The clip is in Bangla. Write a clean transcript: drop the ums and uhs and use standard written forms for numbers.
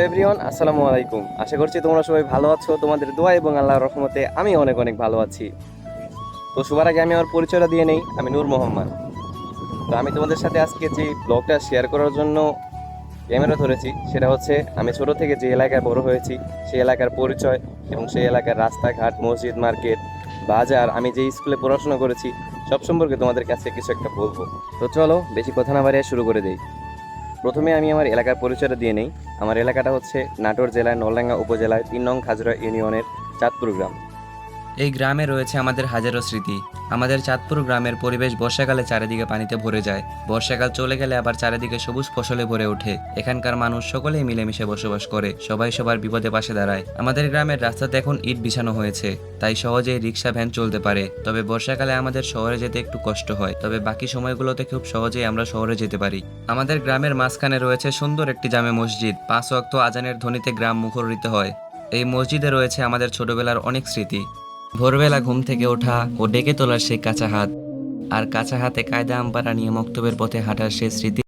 এভরিওয়ান, আসসালামু আলাইকুম। আশা করছি তোমরা সবাই ভালো আছো। তোমাদের দোয়া এবং আল্লাহর রহমতে আমি অনেক অনেক ভালো আছি। তো সবার আগে আমি আমার পরিচয়টা দিয়ে নেই। আমি নূর মোহাম্মদ। তো আমি তোমাদের সাথে আজকে যে ব্লগটা শেয়ার করার জন্য ক্যামেরা ধরেছি সেটা হচ্ছে আমি ছোট থেকে যে এলাকায় বড় হয়েছি সেই এলাকার পরিচয় এবং সেই এলাকার রাস্তাঘাট, মসজিদ, মার্কেট, বাজার, আমি যে স্কুলে পড়াশোনা করেছি সব সম্পর্কে তোমাদের কাছে কিছু একটা বলবো। তো চলো বেশি কথা না বাড়িয়ে শুরু করে দেই। প্রথমে আমি আমার এলাকার পরিচয়টা দিয়ে নেই। আমার এলাকাটা হচ্ছে নাটোর জেলার নলডাঙ্গা উপজেলায় ৩ নং খাজরা ইউনিয়নের চাঁদপুর গ্রাম। এই গ্রামে রয়েছে আমাদের হাজারো স্মৃতি। আমাদের চাঁদপুর গ্রামের পরিবেশ বর্ষাকালে চারিদিকে পানিতে ভরে যায়, বর্ষাকাল চলে গেলে আবার চারিদিকে সবুজ ফসলে ভরে ওঠে। এখানকার মানুষ সকলেই মিলেমিশে বসবাস করে, সবাই সবার বিপদে পাশে দাঁড়ায়। আমাদের গ্রামের রাস্তাতে এখন ইট বিছানো হয়েছে, তাই সহজেই রিক্সা ভ্যান চলতে পারে। তবে বর্ষাকালে আমাদের শহরে যেতে একটু কষ্ট হয়, তবে বাকি সময়গুলোতে খুব সহজেই আমরা শহরে যেতে পারি। আমাদের গ্রামের মাঝখানে রয়েছে সুন্দর একটি জামে মসজিদ। 5 ওয়াক্ত আজানের ধ্বনিতে গ্রাম মুখরিত হয়। এই মসজিদে রয়েছে আমাদের ছোটবেলার অনেক স্মৃতি। ভোরবেলা ঘুম থেকে ওঠা ও ডেকে তোলার সেই কাঁচা হাত, আর কাঁচা হাতে কায়দা আমপারা নিয়ে মক্তবের পথে হাঁটার সেই স্মৃতি।